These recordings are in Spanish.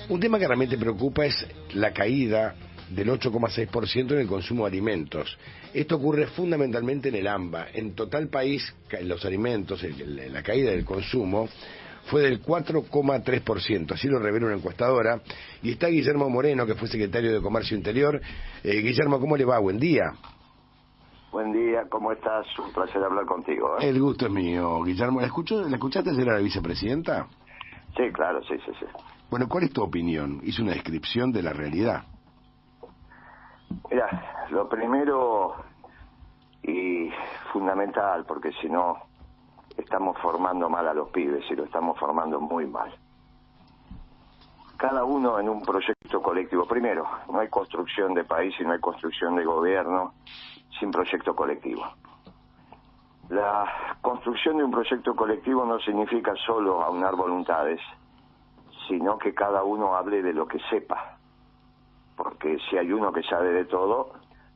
Un tema que realmente preocupa es la caída del 8,6% en el consumo de alimentos. Esto ocurre fundamentalmente en el AMBA. En total país, los alimentos, la caída del consumo fue del 4,3%, así lo revela una encuestadora. Y está Guillermo Moreno, que fue secretario de Comercio Interior. Guillermo, ¿cómo le va? Buen día. Buen día, ¿cómo estás? Un placer hablar contigo. El gusto es mío, Guillermo. ¿La escuchaste ser a la vicepresidenta? Sí, claro, sí. Bueno, ¿cuál es tu opinión? Hizo una descripción de la realidad. Mira, lo primero y fundamental, porque si no estamos formando mal a los pibes y lo estamos formando muy mal. Cada uno en un proyecto colectivo. Primero, no hay construcción de país y no hay construcción de gobierno sin proyecto colectivo. La construcción de un proyecto colectivo no significa solo aunar voluntades, sino que cada uno hable de lo que sepa. Porque si hay uno que sabe de todo,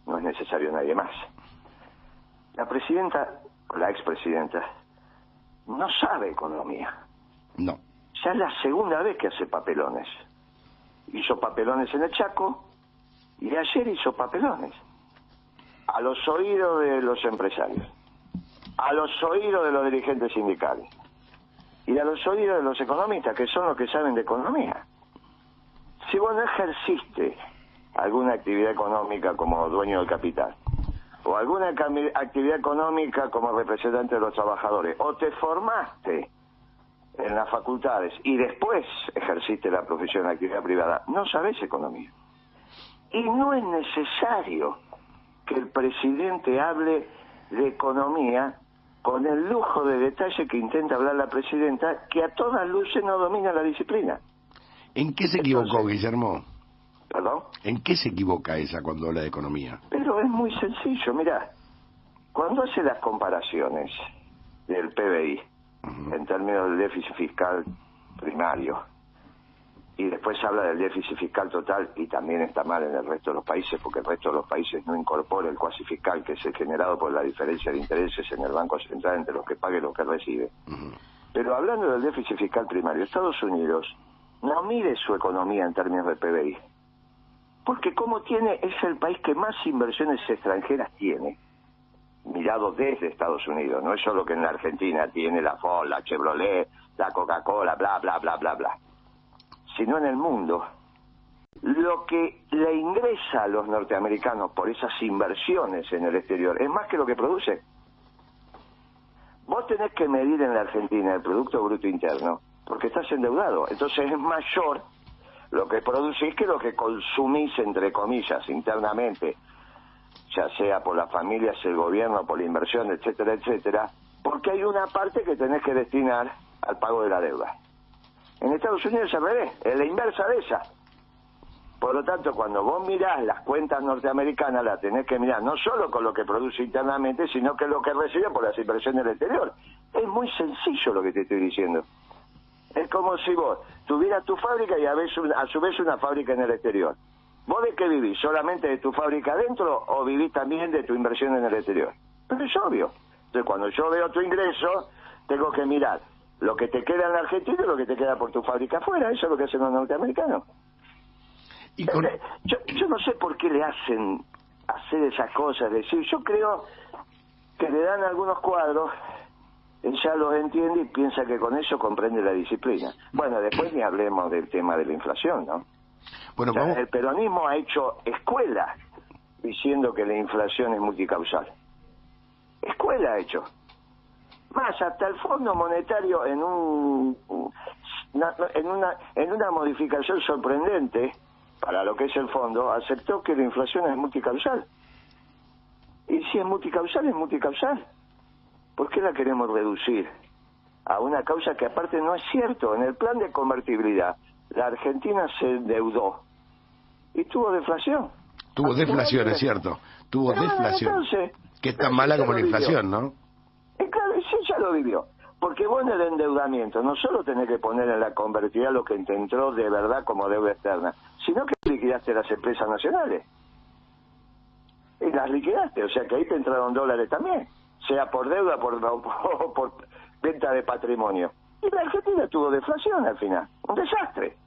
no es necesario nadie más. La presidenta, la expresidenta, no sabe economía. No. Ya es la segunda vez que hace papelones. Hizo papelones en el Chaco y ayer hizo papelones. A los oídos de los empresarios, a los oídos de los dirigentes sindicales y a los oídos de los economistas, que son los que saben de economía. Si vos no ejerciste alguna actividad económica como dueño del capital, o alguna actividad económica como representante de los trabajadores, o te formaste en las facultades y después ejerciste la profesión de actividad privada, no sabés economía. Y no es necesario que el presidente hable de economía con el lujo de detalle que intenta hablar la presidenta, que a todas luces no domina la disciplina. ¿En qué se equivocó, Guillermo? ¿Perdón? ¿En qué se equivoca ella cuando habla de economía? Pero es muy sencillo, mirá. Cuando hace las comparaciones del PBI en términos del déficit fiscal primario y después habla del déficit fiscal total, y también está mal en el resto de los países, porque el resto de los países no incorpora el cuasi fiscal, que es el generado por la diferencia de intereses en el Banco Central entre los que paga y los que recibe. Pero hablando del déficit fiscal primario, Estados Unidos no mide su economía en términos de PBI, porque como es el país que más inversiones extranjeras tiene, mirado desde Estados Unidos. No es solo que en la Argentina tiene la Ford, la Chevrolet, la Coca-Cola, bla, bla, bla, bla, bla, sino en el mundo. Lo que le ingresa a los norteamericanos por esas inversiones en el exterior es más que lo que produce. Vos tenés que medir en la Argentina el Producto Bruto Interno porque estás endeudado. Entonces es mayor lo que producís que lo que consumís, entre comillas, internamente, ya sea por las familias, el gobierno, por la inversión, etcétera, etcétera, porque hay una parte que tenés que destinar al pago de la deuda. En Estados Unidos es al revés, es la inversa de esa. Por lo tanto, cuando vos mirás las cuentas norteamericanas, las tenés que mirar no solo con lo que produce internamente, sino que lo que recibe por las inversiones del exterior. Es muy sencillo lo que te estoy diciendo. Es como si vos tuvieras tu fábrica y a su vez una fábrica en el exterior. ¿Vos de qué vivís? ¿Solamente de tu fábrica adentro o vivís también de tu inversión en el exterior? Pero es obvio. Entonces, cuando yo veo tu ingreso, tengo que mirar lo que te queda en la Argentina y lo que te queda por tu fábrica afuera. Eso es lo que hacen los norteamericanos. Y yo no sé por qué le hacen hacer esas cosas. Es decir, yo creo que le dan algunos cuadros, ella los entiende y piensa que con eso comprende la disciplina. Bueno, después ni hablemos del tema de la inflación, ¿no? Bueno, o sea, el peronismo ha hecho escuela diciendo que la inflación es multicausal. Escuela ha hecho. Más, hasta el Fondo Monetario en una modificación sorprendente para lo que es el fondo, aceptó que la inflación es multicausal. Y si es multicausal, es multicausal. ¿Por qué la queremos reducir a una causa que aparte no es cierto? En el plan de convertibilidad, la Argentina se endeudó y tuvo deflación. Tuvo deflación, es cierto. Tuvo deflación. Entonces, que es tan mala como la inflación, ¿no? Claro, sí, ya lo vivió. Porque vos en el endeudamiento no solo tenés que poner en la convertibilidad lo que te entró de verdad como deuda externa, sino que liquidaste las empresas nacionales. Y las liquidaste, o sea que ahí te entraron dólares también, sea por deuda o por venta de patrimonio. Y la Argentina tuvo deflación al final, un desastre.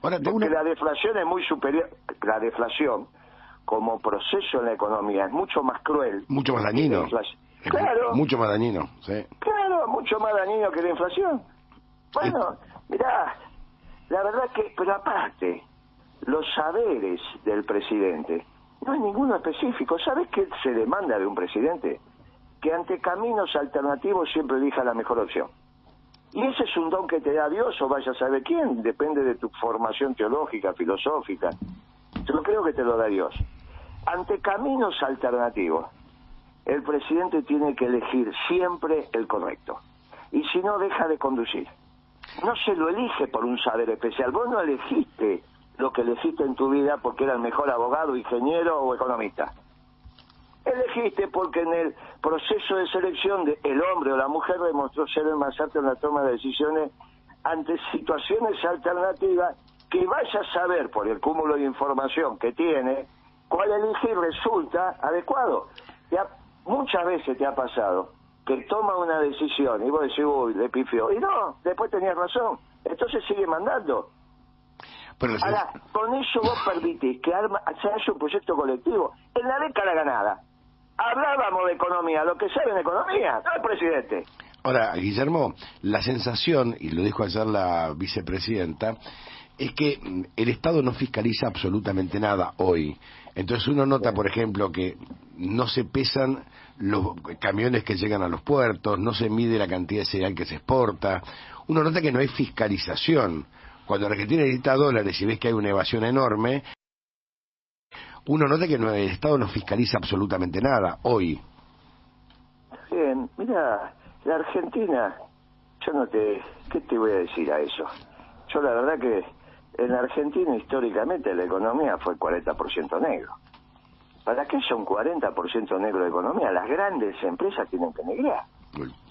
Ahora, porque la deflación es muy superior. La deflación, como proceso en la economía, es mucho más cruel. Mucho más dañino. Claro. Mucho más dañino, sí. Claro, mucho más dañino que la inflación. Bueno, mirá, la verdad que, pero aparte, los saberes del presidente, no hay ninguno específico. ¿Sabes qué se demanda de un presidente? Que ante caminos alternativos siempre elija la mejor opción. Y ese es un don que te da Dios o vaya a saber quién, depende de tu formación teológica, filosófica. Yo creo que te lo da Dios. Ante caminos alternativos, el presidente tiene que elegir siempre el correcto. Y si no, deja de conducir. No se lo elige por un saber especial. Vos no elegiste lo que elegiste en tu vida porque era el mejor abogado, ingeniero o economista. Elegiste porque en el proceso de selección el hombre o la mujer demostró ser el más apto en la toma de decisiones ante situaciones alternativas que vaya a saber por el cúmulo de información que tiene cuál elige y resulta adecuado. Muchas veces te ha pasado que toma una decisión y vos decís, uy, le pifió. Y no, después tenías razón. Entonces sigue mandando. Pero ahora, con eso vos permitís que se haga un proyecto colectivo. En la década ganada, hablábamos de economía, lo que sabe en economía, no el presidente. Ahora, Guillermo, la sensación, y lo dijo ayer la vicepresidenta, es que el Estado no fiscaliza absolutamente nada hoy. Entonces uno nota, por ejemplo, que no se pesan los camiones que llegan a los puertos, no se mide la cantidad de cereal que se exporta. Uno nota que no hay fiscalización. Cuando Argentina necesita dólares y ves que hay una evasión enorme, uno nota que el Estado no fiscaliza absolutamente nada hoy. Bien, mira, la Argentina, ¿qué te voy a decir a eso? Yo la verdad que en Argentina históricamente la economía fue 40% negro. ¿Para qué son 40% negro de economía? Las grandes empresas tienen que negrear.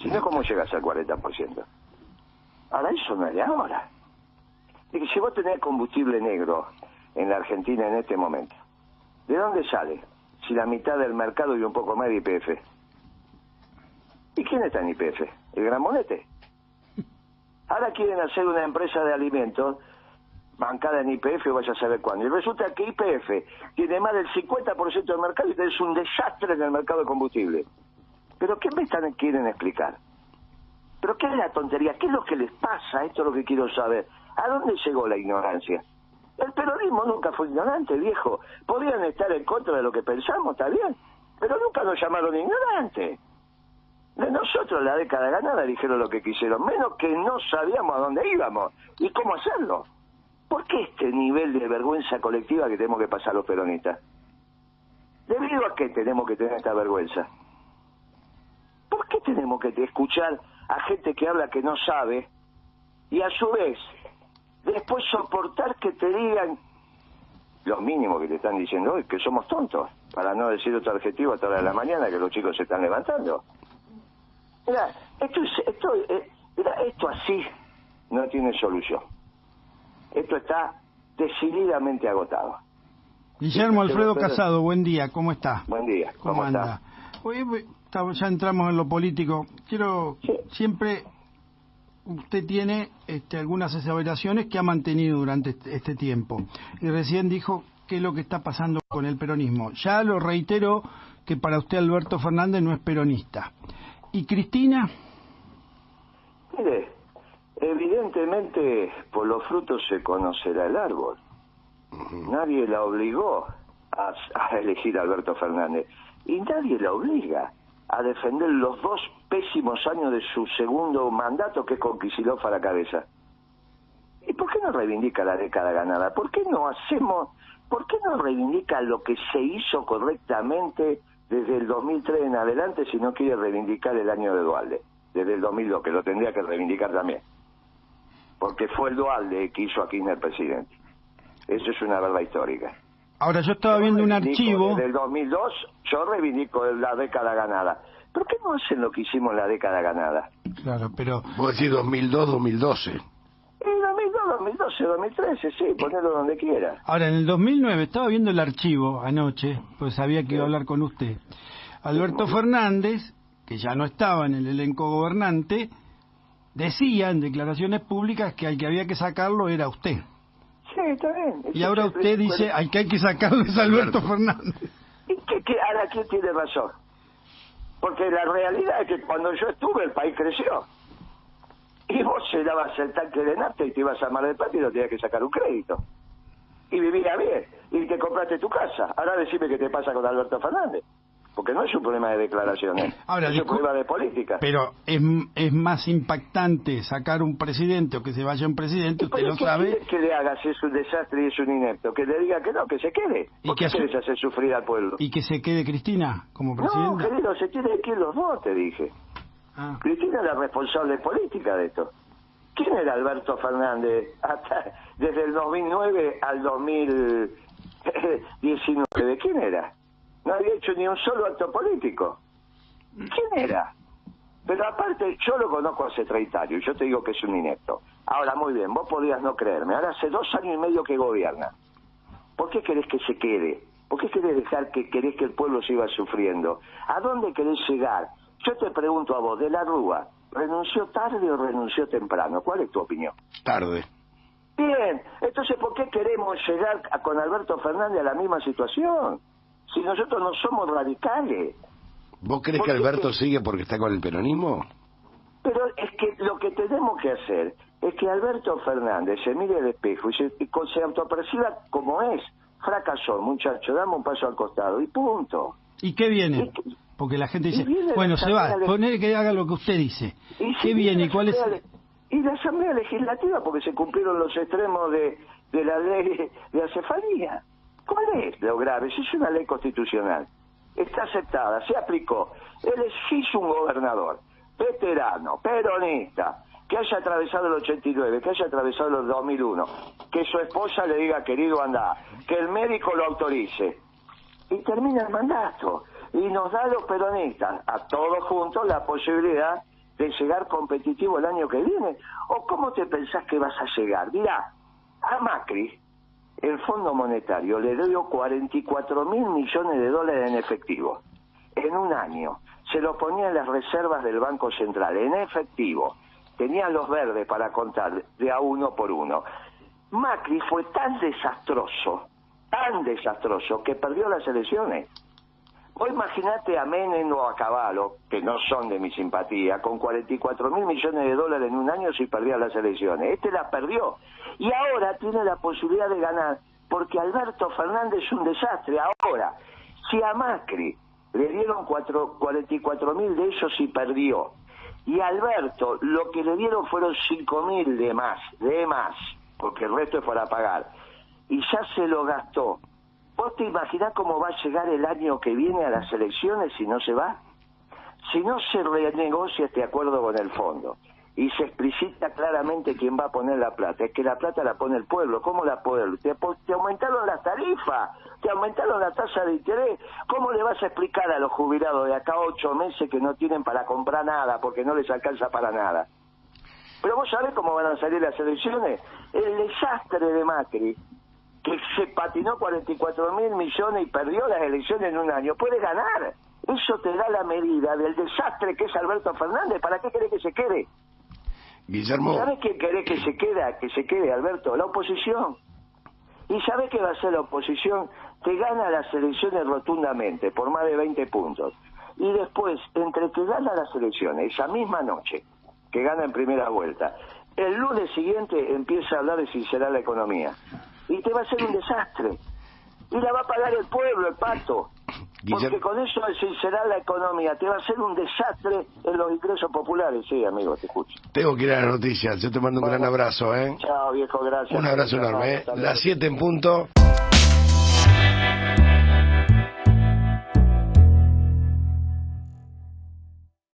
Si no, ¿cómo llegas al 40%? Ahora eso no es de ahora. Y que si vos tenés combustible negro en la Argentina en este momento, ¿de dónde sale? Si la mitad del mercado y un poco más de YPF. ¿Y quién está en YPF? ¿El Gran Monete? Ahora quieren hacer una empresa de alimentos bancada en YPF, vaya a saber cuándo. Y resulta que YPF tiene más del 50% del mercado y es un desastre en el mercado de combustible. ¿Pero qué quieren explicar? ¿Pero qué es la tontería? ¿Qué es lo que les pasa? Esto es lo que quiero saber. ¿A dónde llegó la ignorancia? El peronismo nunca fue ignorante, viejo. Podían estar en contra de lo que pensamos, está bien, pero nunca nos llamaron ignorantes. De nosotros en la década ganada dijeron lo que quisieron, menos que no sabíamos a dónde íbamos y cómo hacerlo. ¿Por qué este nivel de vergüenza colectiva que tenemos que pasar los peronistas? ¿Debido a qué tenemos que tener esta vergüenza? ¿Por qué tenemos que escuchar a gente que habla que no sabe y a su vez después soportar que te digan lo mínimo que te están diciendo hoy, que somos tontos, para no decir otro adjetivo a toda la mañana que los chicos se están levantando? Mira, esto así no tiene solución. Esto está decididamente agotado. Guillermo Alfredo Casado, buen día, ¿cómo está? Buen día, ¿cómo anda? Hoy ya entramos en lo político. Siempre usted tiene algunas aseveraciones que ha mantenido durante este tiempo. Y recién dijo qué es lo que está pasando con el peronismo. Ya lo reitero que para usted Alberto Fernández no es peronista. ¿Y Cristina? Mire, evidentemente por los frutos se conocerá el árbol. Nadie la obligó a elegir a Alberto Fernández. Y nadie la obliga a defender los 2 pésimos años de su segundo mandato, que es con Kicillof a la cabeza. ¿Y por qué no reivindica la década ganada? ¿Por qué no reivindica lo que se hizo correctamente desde el 2003 en adelante si no quiere reivindicar el año de Duhalde? Desde el 2002, que lo tendría que reivindicar también. Porque fue el Duhalde que hizo a Kirchner presidente. Eso es una verdad histórica. Ahora, yo estaba viendo un archivo... Desde el 2002 yo reivindico la década ganada. ¿Pero qué no hacen lo que hicimos en la década ganada? Claro, pero... Vos decís 2002-2012. 2002, 2012, 2013, sí, ponelo donde quiera. Ahora, en el 2009, estaba viendo el archivo anoche, pues sabía que iba a hablar con usted. Alberto Fernández, que ya no estaba en el elenco gobernante, decía en declaraciones públicas que al que había que sacarlo era usted. Sí, está bien. Y ahora usted dice que hay que sacarles a Alberto Fernández. ¿Y ahora quién tiene razón? Porque la realidad es que cuando yo estuve el país creció. Y vos llenabas el tanque de nafta y te ibas a Mar del Plata y no tenías que sacar un crédito. Y vivías bien. Y te compraste tu casa. Ahora decime qué te pasa con Alberto Fernández. Porque no es un problema de declaraciones, ahora, es un problema de política. Pero es más impactante sacar un presidente o que se vaya un presidente, usted lo sabe. ¿Qué le haga si es un desastre y es un inepto? Que le diga que no, que se quede. ¿Por qué querés hacer sufrir al pueblo? ¿Y que se quede Cristina como presidenta? No, querido, se tienen que ir los dos, te dije. Cristina es la responsable política de esto. ¿Quién era Alberto Fernández desde el 2009 al 2019? ¿Quién era? No había hecho ni un solo acto político. ¿Quién era? Pero aparte, yo lo conozco hace 30 años y yo te digo que es un inepto. Ahora, muy bien, vos podrías no creerme. Ahora hace 2 años y medio que gobierna. ¿Por qué querés que se quede? ¿Por qué querés querés que el pueblo siga sufriendo? ¿A dónde querés llegar? Yo te pregunto a vos, de la Rúa, ¿renunció tarde o renunció temprano? ¿Cuál es tu opinión? Tarde. Bien, entonces ¿por qué queremos llegar con Alberto Fernández a la misma situación? Si nosotros no somos radicales. ¿Vos crees que Alberto sigue porque está con el peronismo? Pero es que lo que tenemos que hacer es que Alberto Fernández se mire al espejo y se autoperciba como es. Fracasó, muchacho, dame un paso al costado y punto. ¿Y qué viene? Porque la gente dice, bueno, se va, poner que haga lo que usted dice. ¿Qué viene? ¿Y cuál es? Y la Asamblea Legislativa, porque se cumplieron los extremos de la ley de acefalía. ¿Cuál es lo grave? Si es una ley constitucional, está aceptada, se aplicó. Él hizo un gobernador, veterano, peronista, que haya atravesado el 89, que haya atravesado el 2001, que su esposa le diga, querido, anda, que el médico lo autorice. Y termina el mandato. Y nos da a los peronistas, a todos juntos, la posibilidad de llegar competitivo el año que viene. ¿O cómo te pensás que vas a llegar? Mirá, a Macri, el Fondo Monetario le dio 44.000 millones de dólares en efectivo en un año. Se lo ponía en las reservas del Banco Central en efectivo. Tenían los verdes para contar de a uno por uno. Macri fue tan desastroso que perdió las elecciones. Vos imaginate a Menem o a Cavallo, que no son de mi simpatía, con 44.000 millones de dólares en un año si perdía las elecciones. Este las perdió. Y ahora tiene la posibilidad de ganar, porque Alberto Fernández es un desastre. Ahora, si a Macri le dieron 44.000 de ellos y perdió, y a Alberto lo que le dieron fueron 5.000 de más, porque el resto es para pagar, y ya se lo gastó. ¿Vos te imaginás cómo va a llegar el año que viene a las elecciones si no se va? Si no se renegocia este acuerdo con el fondo y se explicita claramente quién va a poner la plata, es que la plata la pone el pueblo. ¿Cómo la pone? Te aumentaron las tarifas, te aumentaron la tasa de interés. ¿Cómo le vas a explicar a los jubilados de acá 8 meses que no tienen para comprar nada porque no les alcanza para nada? Pero vos sabés cómo van a salir las elecciones. El desastre de Macri, que se patinó 44.000 millones y perdió las elecciones en un año, puede ganar. Eso te da la medida del desastre que es Alberto Fernández. ¿Para qué querés que se quede? Guillermo. ¿Sabés quién querés que se quede, Alberto? La oposición. ¿Y sabés qué va a hacer la oposición? Te gana las elecciones rotundamente, por más de 20 puntos. Y después, entre que gana las elecciones, esa misma noche, que gana en primera vuelta, el lunes siguiente empieza a hablar de sincerar la economía. Y te va a ser un desastre. Y la va a pagar el pueblo, el pato. Porque con eso de sincerar la economía te va a ser un desastre en los ingresos populares. Sí, amigo, te escucho. Tengo que ir a las noticias. Yo te mando un gran abrazo, ¿eh? Chao, viejo, gracias. Un abrazo enorme, ¿eh? Las 7 en punto.